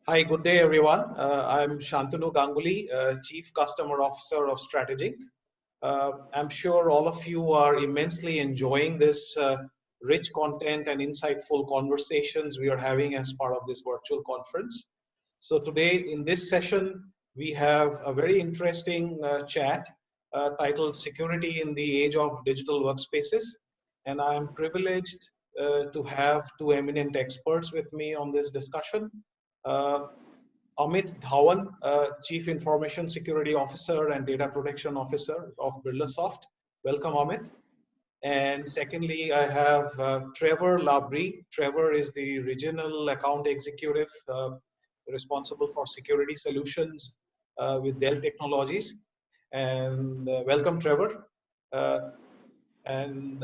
Hi, good day, everyone. I'm Shantanu Ganguly, Chief Customer Officer of Strategic. I'm sure all of you are immensely enjoying this rich content and insightful conversations we are having as part of this virtual conference. So today in this session, we have a very interesting chat titled Security in the Age of Digital Workspaces. And I'm privileged to have two eminent experts with me on this discussion. Uh, Amit Dhawan, Chief Information Security Officer and Data Protection Officer of Birlasoft. Welcome, Amit. And secondly, I have Trevor Labrie. Trevor is the Regional Account Executive responsible for security solutions with Dell Technologies. And welcome, Trevor. Uh, and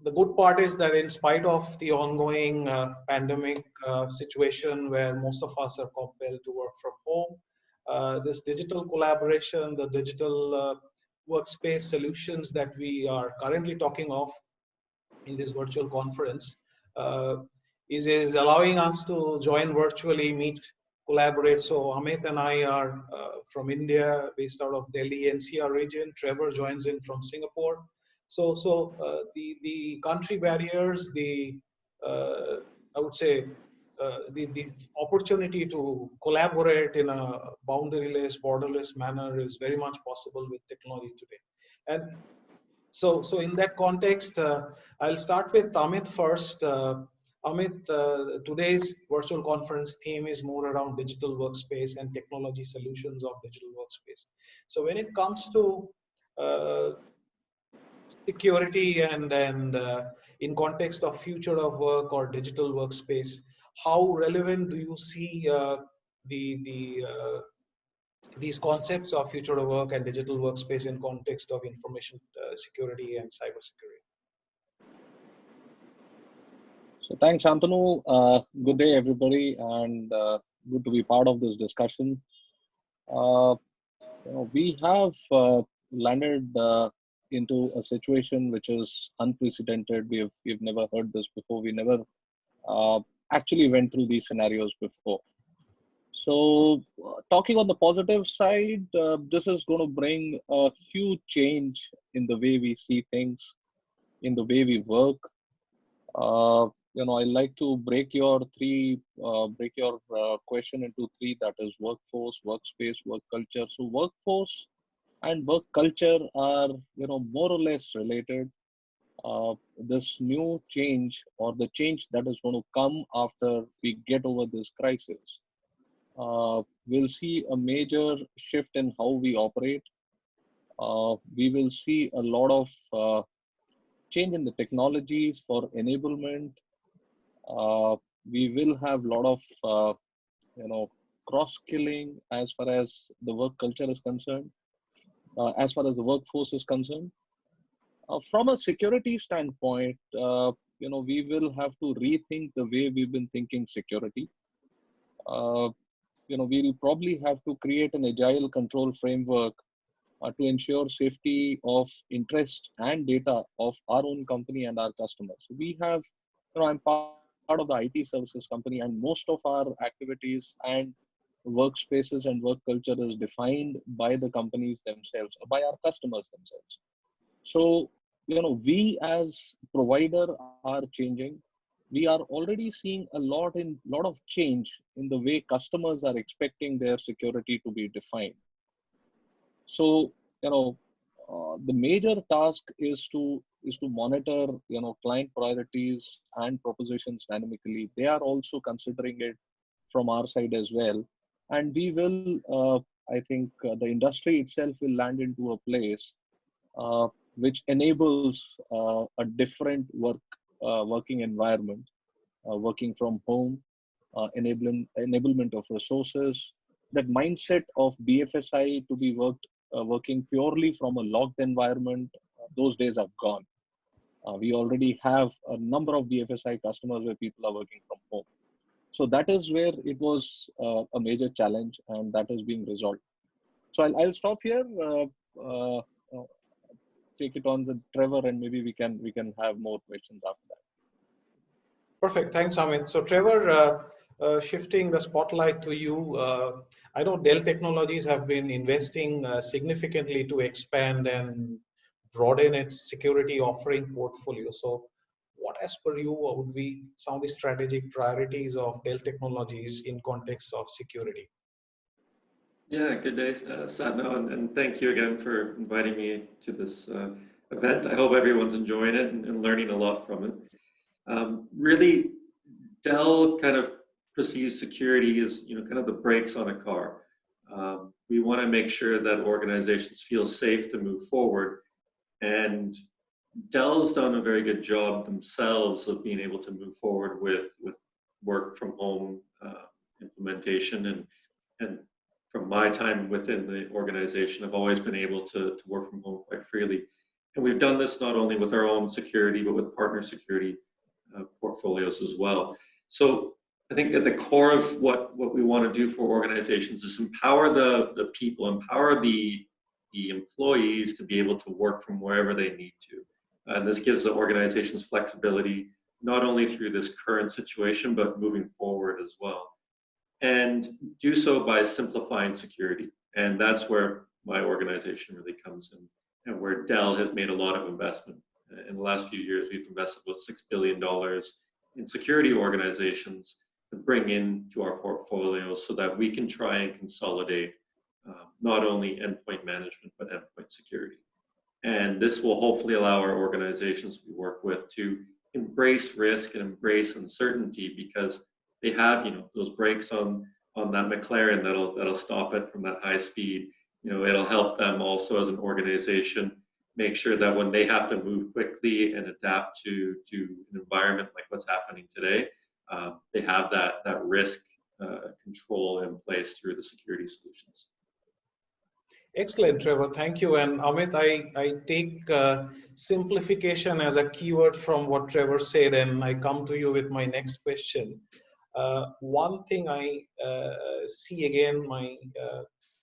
the good part is that in spite of the ongoing pandemic situation where most of us are compelled to work from home, this digital collaboration, the digital workspace solutions that we are currently talking of in this virtual conference is allowing us to join virtually, meet, collaborate. So Amit and I are from India, based out of Delhi NCR region. Trevor joins in from Singapore. So the country barriers, the I would say the opportunity to collaborate in a boundaryless, borderless manner is very much possible with technology today. And so in that context, I'll start with Amit first. Amit, today's virtual conference theme is more around digital workspace and technology solutions of digital workspace. So when it comes to uh, security and in context of future of work or digital workspace, how relevant do you see the these concepts of future of work and digital workspace in context of information security and cybersecurity? So thanks, Shantanu. Good day, everybody, and good to be part of this discussion. Uh, we have landed into a situation which is unprecedented. We've never heard this before. We never uh, actually went through these scenarios before. So, talking on the positive side, this is going to bring a huge change in the way we see things, in the way we work. I like to break your question into three. That is workforce, workspace, work culture. So, workforce and work culture are, more or less related. This new change or the change that is going to come after we get over this crisis, we'll see a major shift in how we operate. We will see a lot of change in the technologies for enablement. We will have a lot of cross skilling as far as the work culture is concerned, as far as the workforce is concerned. From a security standpoint, we will have to rethink the way we've been thinking security. Uh, we'll probably have to create an agile control framework to ensure safety of interest and data of our own company and our customers. We have, I'm part of the IT services company, and most of our activities and workspaces and work culture is defined by the companies themselves, or by our customers themselves. So, we as provider are changing. We are already seeing a lot of change in the way customers are expecting their security to be defined. So, the major task is to monitor, client priorities and propositions dynamically. They are also considering it from our side as well, and we will. I think the industry itself will land into a place which enables a different working environment, working from home, enablement of resources. That mindset of BFSI to be working purely from a locked environment, those days are gone. We already have a number of BFSI customers where people are working from home. So that is where it was a major challenge, and that is being resolved. So I'll stop here. Uh, Take it on with Trevor, and maybe we can have more questions after that. Perfect. Thanks, Amit. So Trevor, shifting the spotlight to you, I know Dell Technologies have been investing significantly to expand and broaden its security offering portfolio. So, what, as per you, would be some of the strategic priorities of Dell Technologies in context of security? Yeah, good day, Satno, and thank you again for inviting me to this event. I hope everyone's enjoying it and learning a lot from it. Really, Dell kind of perceives security as kind of the brakes on a car. We want to make sure that organizations feel safe to move forward, and Dell's done a very good job themselves of being able to move forward with work from home implementation, and from my time within the organization, I've always been able to work from home quite freely. And we've done this not only with our own security, but with partner security portfolios as well. So I think at the core of what we want to do for organizations is empower the people, empower the employees to be able to work from wherever they need to. And this gives the organizations flexibility, not only through this current situation, but moving forward as well. And do so by simplifying security. And that's where my organization really comes in, and where Dell has made a lot of investment. In the last few years, we've invested about $6 billion in security organizations to bring into our portfolio so that we can try and consolidate not only endpoint management, but endpoint security. And this will hopefully allow our organizations we work with to embrace risk and embrace uncertainty, because they have, those brakes on that McLaren that'll stop it from that high speed. It'll help them also as an organization make sure that when they have to move quickly and adapt to an environment like what's happening today, they have that risk control in place through the security solutions. Excellent, Trevor. Thank you. And Amit, I take simplification as a keyword from what Trevor said, and I come to you with my next question. One thing I see again, my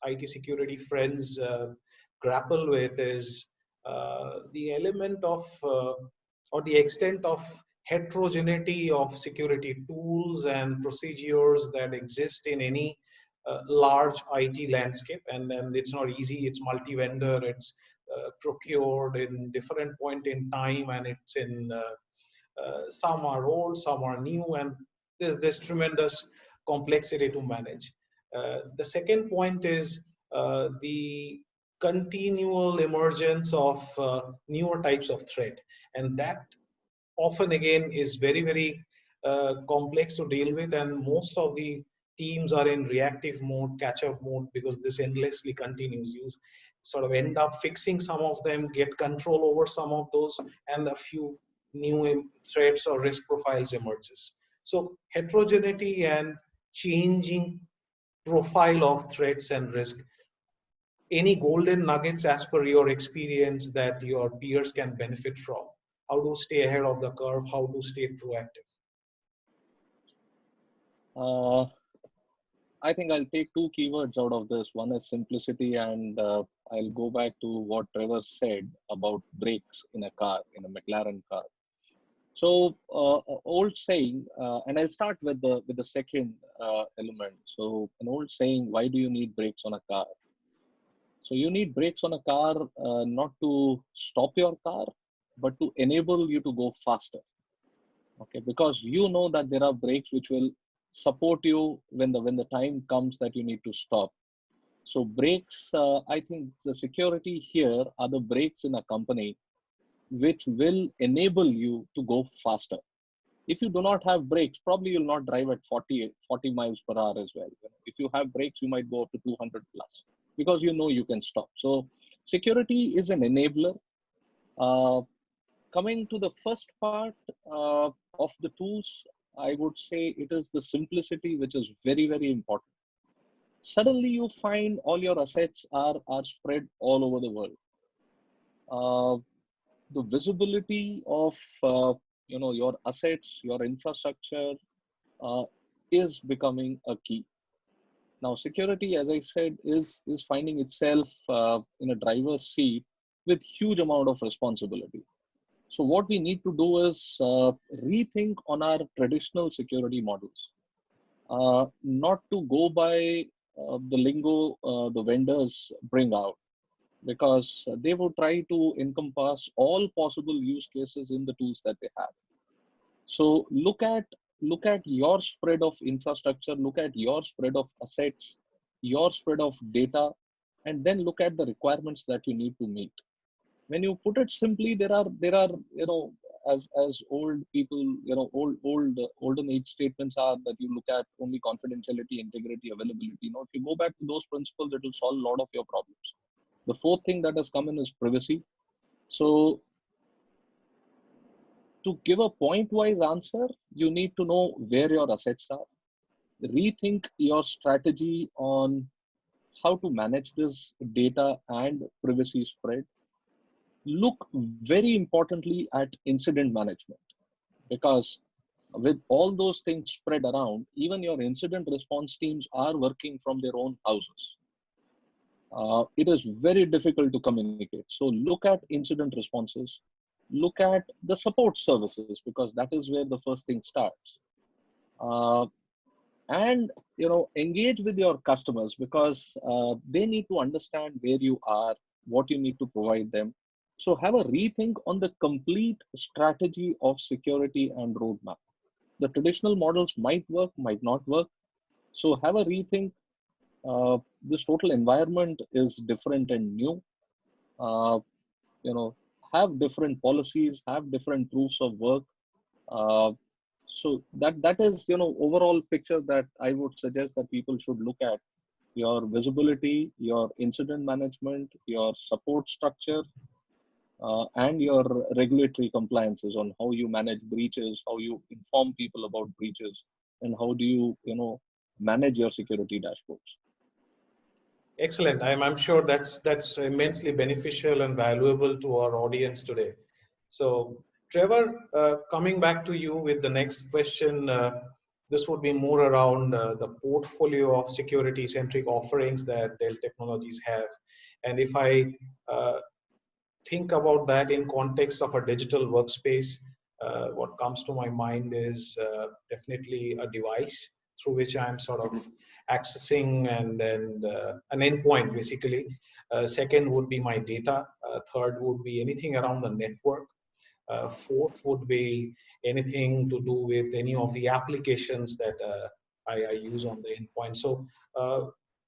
IT security friends grapple with is the element of or the extent of heterogeneity of security tools and procedures that exist in any large IT landscape. And then it's not easy, it's multi-vendor, it's procured in different point in time, and it's in some are old, some are new, and there's tremendous complexity to manage. The second point is the continual emergence of newer types of threat, and that often again is very, very complex to deal with, and most of the teams are in reactive mode, catch-up mode, because this endlessly continues. You sort of end up fixing some of them, get control over some of those, and a few new threats or risk profiles emerges. So heterogeneity and changing profile of threats and risk. Any golden nuggets as per your experience that your peers can benefit from? How to stay ahead of the curve? How to stay proactive? I think I'll take two keywords out of this. One is simplicity, and I'll go back to what Trevor said about brakes in a car, in a McLaren car. So, old saying, and I'll start with the second element. So, an old saying: why do you need brakes on a car? So, you need brakes on a car not to stop your car, but to enable you to go faster. Okay, because you know that there are brakes which will support you when the time comes that you need to stop. So brakes, I think the security here are the brakes in a company which will enable you to go faster. If you do not have brakes, probably you'll not drive at 40 miles per hour as well. If you have brakes, you might go up to 200 plus, because you know you can stop. So security is an enabler. Coming to the first part of the tools, I would say it is the simplicity, which is very, very important. Suddenly you find all your assets are spread all over the world. The visibility of your assets, your infrastructure is becoming a key. Now, security, as I said, is finding itself in a driver's seat with huge amount of responsibility. So what we need to do is rethink on our traditional security models. not to go by the lingo the vendors bring out, because they would try to encompass all possible use cases in the tools that they have. So look at your spread of infrastructure, look at your spread of assets, your spread of data, and then look at the requirements that you need to meet. When you put it simply, there are as old people, olden age statements are, that you look at only confidentiality, integrity, availability. If you go back to those principles, it will solve a lot of your problems. The fourth thing that has come in is privacy. So to give a point-wise answer, you need to know where your assets are. Rethink your strategy on how to manage this data and privacy spread. Look very importantly at incident management, because with all those things spread around, even your incident response teams are working from their own houses. It is very difficult to communicate. So look at incident responses, look at the support services, because that is where the first thing starts. And engage with your customers, because they need to understand where you are, what you need to provide them. So have a rethink on the complete strategy of security and roadmap. The traditional models might work, might not work. So have a rethink. This total environment is different and new. Uh, have different policies, have different proofs of work. Uh, so that is overall picture that I would suggest that people should look at: your visibility, your incident management, your support structure, and your regulatory compliances on how you manage breaches, how you inform people about breaches, and how do you manage your security dashboards. Excellent. I'm sure that's immensely beneficial and valuable to our audience today. So, Trevor, coming back to you with the next question, this would be more around the portfolio of security-centric offerings that Dell Technologies have. And if I think about that in context of a digital workspace, what comes to my mind is definitely a device through which I'm sort of accessing, and then an endpoint basically. Second would be my data. Third would be anything around the network. Fourth would be anything to do with any of the applications that I use on the endpoint. So,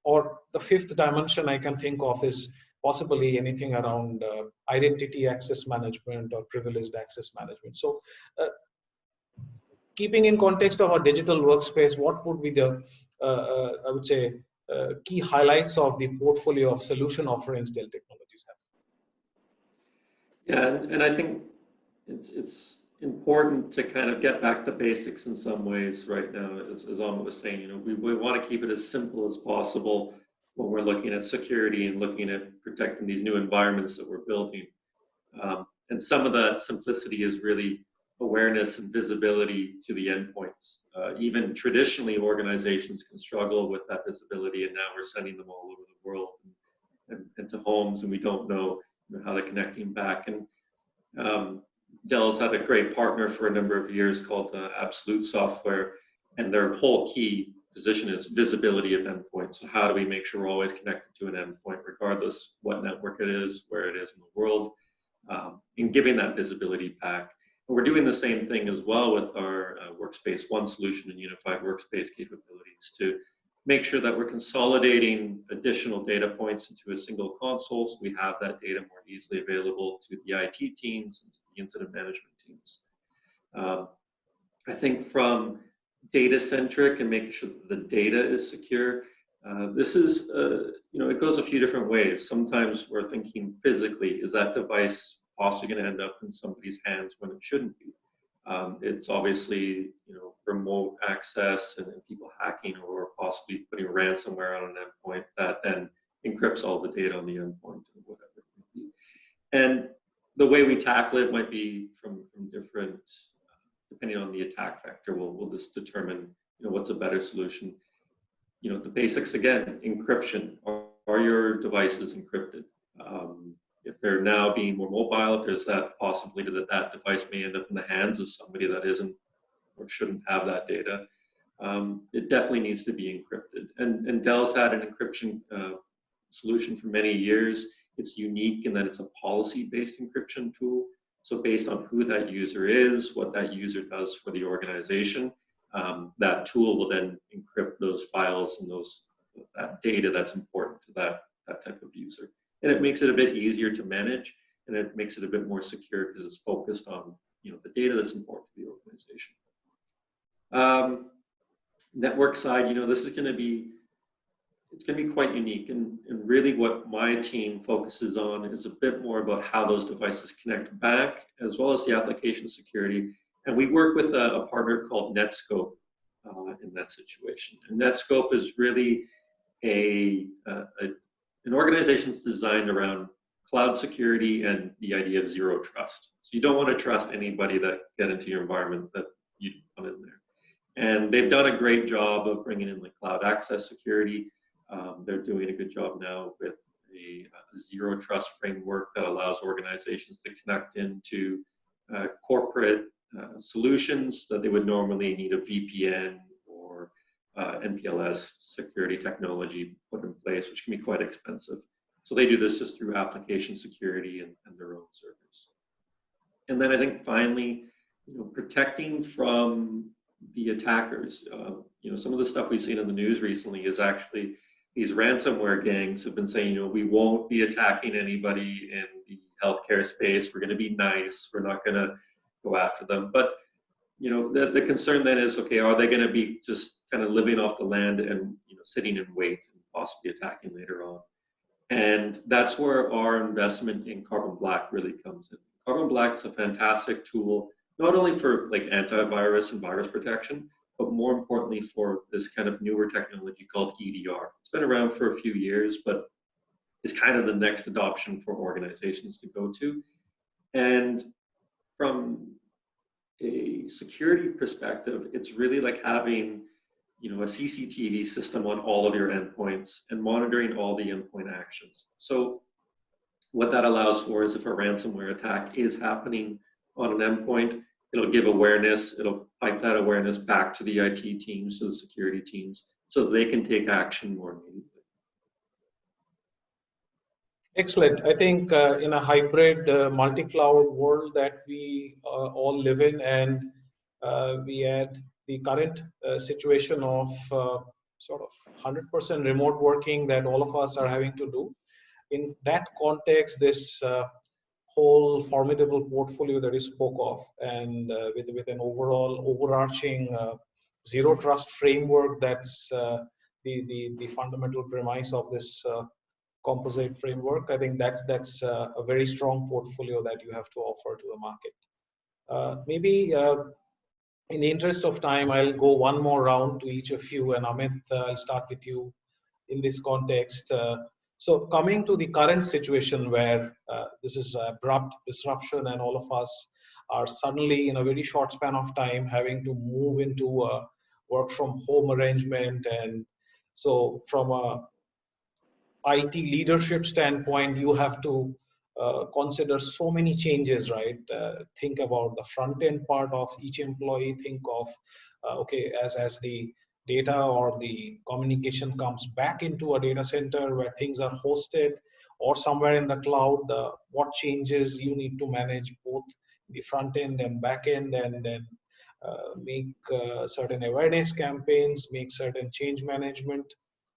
or the fifth dimension I can think of is possibly anything around identity access management or privileged access management. So, keeping in context of our digital workspace, what would be the, I would say, key highlights of the portfolio of solution offerings Dell Technologies have? Yeah, and I think it's important to kind of get back to basics in some ways right now. As Amit was saying, we want to keep it as simple as possible when we're looking at security and looking at protecting these new environments that we're building. And some of that simplicity is really awareness and visibility to the endpoints. Even traditionally, organizations can struggle with that visibility, and now we're sending them all over the world and to homes, and we don't know how they're connecting back. And Dell's had a great partner for a number of years called Absolute Software, and their whole key position is visibility of endpoints. So how do we make sure we're always connected to an endpoint, regardless what network it is, where it is in the world, and giving that visibility back. And we're doing the same thing as well with our Workspace ONE solution and unified workspace capabilities to make sure that we're consolidating additional data points into a single console, so we have that data more easily available to the IT teams and to the incident management teams. I think from data-centric and making sure that the data is secure, this is, it goes a few different ways. Sometimes we're thinking physically, is that device possibly going to end up in somebody's hands when it shouldn't be? It's obviously, remote access and people hacking or possibly putting ransomware on an endpoint that then encrypts all the data on the endpoint or whatever it might be. And the way we tackle it might be from different, depending on the attack vector, we'll just determine, what's a better solution. The basics again, encryption. Are your devices encrypted? If they're now being more mobile, if there's that possibility that that device may end up in the hands of somebody that isn't or shouldn't have that data, it definitely needs to be encrypted. And Dell's had an encryption solution for many years. It's unique in that it's a policy-based encryption tool. So based on who that user is, what that user does for the organization, that tool will then encrypt those files and that data that's important to that type of user. And it makes it a bit easier to manage, and it makes it a bit more secure because it's focused on the data that's important to the organization. Network side, this is going to be quite unique, and really what my team focuses on is a bit more about how those devices connect back, as well as the application security. And we work with a partner called Netscope in that situation. And Netscope is really an organization that's designed around cloud security and the idea of zero trust. So you don't want to trust anybody that get into your environment that you want in there. And they've done a great job of bringing in like cloud access security. They're doing a good job now with a zero trust framework that allows organizations to connect into corporate solutions that they would normally need a VPN or MPLS security technology put in place, which can be quite expensive. So they do this just through application security and their own servers. And then I think finally, protecting from the attackers. Some of the stuff we've seen in the news recently is actually these ransomware gangs have been saying, we won't be attacking anybody in the healthcare space. We're going to be nice. We're not going to go after them. But, the concern then is, okay, are they going to be just kind of living off the land and, sitting in wait and possibly attacking later on? And that's where our investment in Carbon Black really comes in. Carbon Black is a fantastic tool, not only for like antivirus and virus protection, but more importantly for this kind of newer technology called EDR. It's been around for a few years, but it's kind of the next adoption for organizations to go to. And from a security perspective, it's really like having, a CCTV system on all of your endpoints and monitoring all the endpoint actions. So what that allows for is if a ransomware attack is happening on an endpoint, it'll give awareness, it'll pipe that awareness back to the IT teams, to the security teams, so that they can take action more immediately. Excellent. I think in a hybrid multi-cloud world that we all live in, and we add the current situation of sort of 100% remote working that all of us are having to do. In that context, this whole formidable portfolio that you spoke of, and with an overall overarching zero trust framework, that's the fundamental premise of this composite framework. I think that's a very strong portfolio that you have to offer to the market. Maybe in the interest of time, I'll go one more round to each of you, and Amit, I'll start with you in this context. So coming to the current situation where this is abrupt disruption and all of us are suddenly in a very short span of time having to move into a work from home arrangement. And so from a IT leadership standpoint, you have to consider so many changes, right? Think about the front end part of each employee. Think of, okay, as the data or the communication comes back into a data center where things are hosted or somewhere in the cloud, what changes you need to manage both the front end and back end, and then make certain awareness campaigns, make certain change management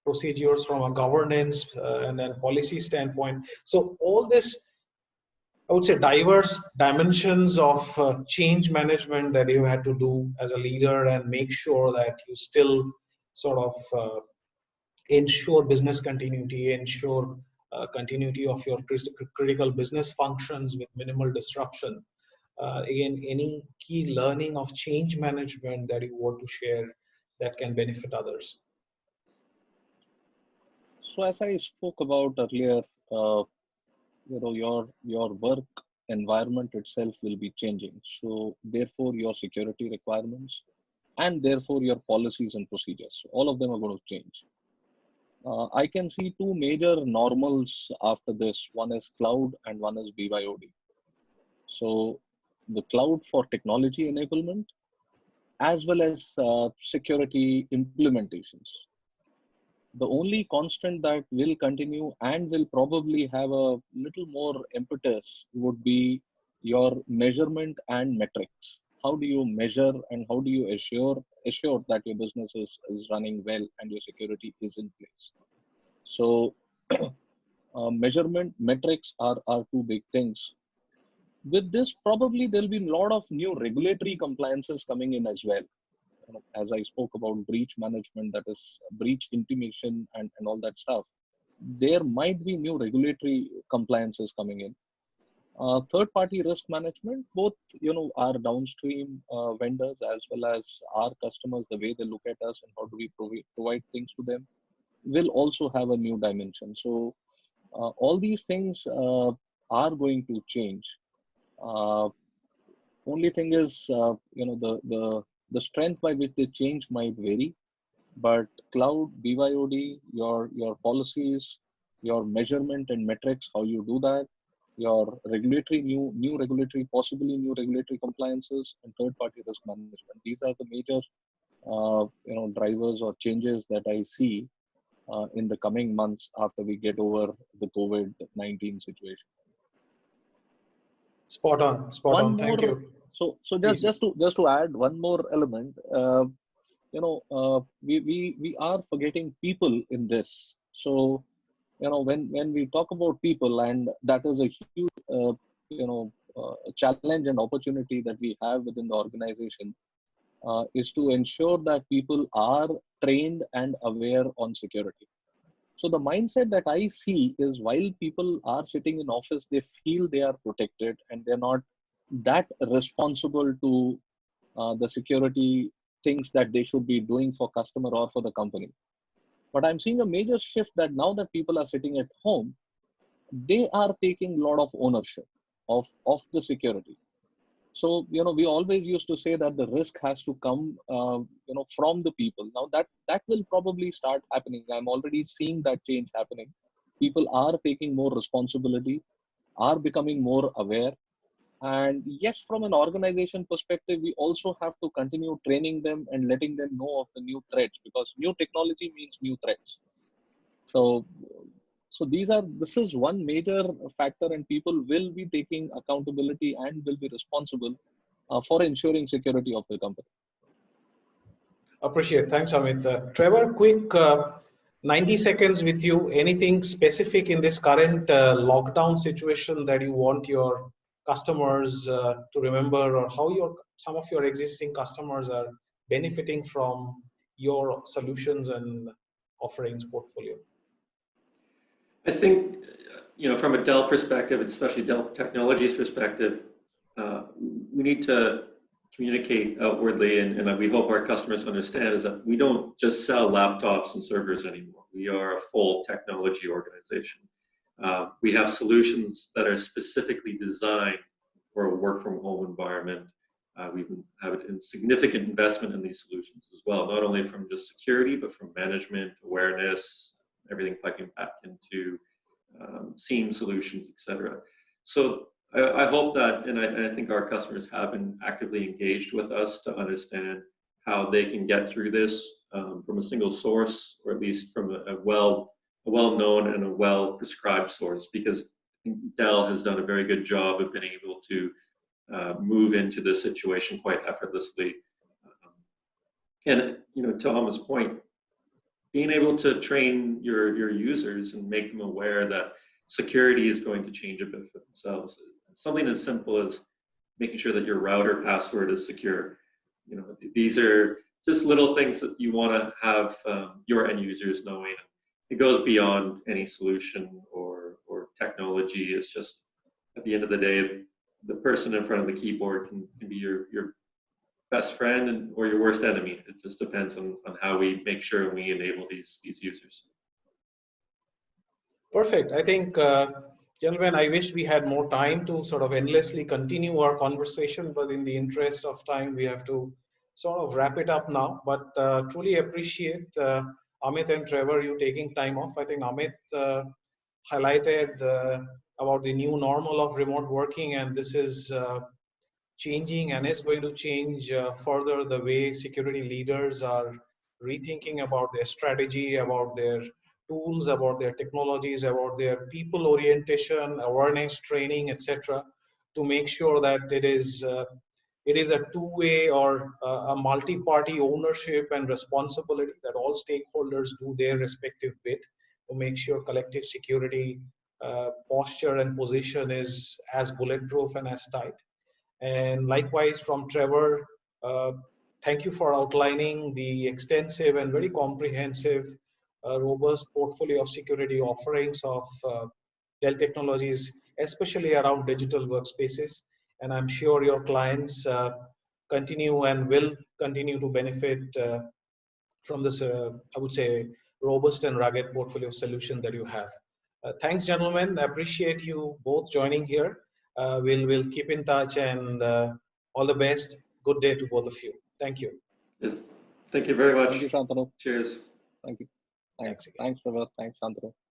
procedures from a governance and then policy standpoint. So all this, I would say, diverse dimensions of change management that you had to do as a leader, and make sure that you still sort of ensure business continuity, ensure continuity of your critical business functions with minimal disruption. Again, any key learning of change management that you want to share that can benefit others? So as I spoke about earlier, your work environment itself will be changing. So therefore, your security requirements and therefore your policies and procedures, all of them are going to change. I can see two major normals after this. One is cloud and one is BYOD. So the cloud for technology enablement as well as security implementations. The only constant that will continue and will probably have a little more impetus would be your measurement and metrics. How do you measure and how do you assure that your business is running well and your security is in place? So measurement metrics are two big things. With this, probably there'll be a lot of new regulatory compliances coming in as well. As I spoke about breach management, that is breach intimation and all that stuff. There might be new regulatory compliances coming in. Third-party risk management, both our downstream vendors as well as our customers, the way they look at us and how do we provide things to them, will also have a new dimension. So all these things are going to change. Only thing is, the strength by which they change might vary, but cloud, BYOD, your policies, your measurement and metrics, how you do that, your regulatory new regulatory, possibly new regulatory compliances, and third-party risk management. These are the major drivers or changes that I see in the coming months after we get over the COVID-19 situation. Spot on. Thank you. So just to add one more element, we are forgetting people in this. So when we talk about people, and that is a huge challenge and opportunity that we have within the organization, is to ensure that people are trained and aware on security. So the mindset that I see is, while people are sitting in office, they feel they are protected and they're not that responsible to the security things that they should be doing for customer or for the company. But I'm seeing a major shift that now that people are sitting at home, they are taking a lot of ownership of the security. So, we always used to say that the risk has to come, from the people. Now that will probably start happening. I'm already seeing that change happening. People are taking more responsibility, are becoming more aware. And yes, from an organization perspective, we also have to continue training them and letting them know of the new threats, because new technology means new threats. So this is one major factor, and people will be taking accountability and will be responsible for ensuring security of the company. Appreciate. Thanks, Amit. Trevor, quick 90 seconds with you. Anything specific in this current lockdown situation that you want your customers to remember, or how some of your existing customers are benefiting from your solutions and offerings portfolio? I think, from a Dell perspective, especially Dell Technologies perspective, we need to communicate outwardly, and we hope our customers understand, is that we don't just sell laptops and servers anymore. We are a full technology organization. We have solutions that are specifically designed for a work from home environment. We have a significant investment in these solutions as well, not only from just security, but from management, awareness, everything plugging back into SIEM solutions, etc. So I hope that, and I think our customers have been actively engaged with us to understand how they can get through this from a single source, or at least from a well-known and a well-prescribed source, because Dell has done a very good job of being able to move into this situation quite effortlessly. And to Amit's point, being able to train your users and make them aware that security is going to change a bit for themselves. Something as simple as making sure that your router password is secure. These are just little things that you want to have your end users knowing. It goes beyond any solution or technology. It's just, at the end of the day, the person in front of the keyboard can be your best friend or your worst enemy. It just depends on how we make sure we enable these users. Perfect. I think, gentlemen, I wish we had more time to sort of endlessly continue our conversation, but in the interest of time, we have to sort of wrap it up now. But truly appreciate Amit and Trevor, you taking time off. I think Amit highlighted about the new normal of remote working, and this is changing and is going to change further the way security leaders are rethinking about their strategy, about their tools, about their technologies, about their people orientation, awareness, training, etc., to make sure that it is a two-way or a multi-party ownership and responsibility that all stakeholders do their respective bit to make sure collective security posture and position is as bulletproof and as tight. And likewise, from Trevor, uh, thank you for outlining the extensive and very comprehensive, robust portfolio of security offerings of Dell Technologies, especially around digital workspaces. And I'm sure your clients continue and will continue to benefit from this, I would say, robust and rugged portfolio solution that you have. Thanks, gentlemen. I appreciate you both joining here. We'll keep in touch and all the best. Good day to both of you. Thank you. Yes. Thank you very much. Thank you, Shantanu. Cheers. Thank you. Thanks again. Thanks, Trevor. Thanks, Shantanu.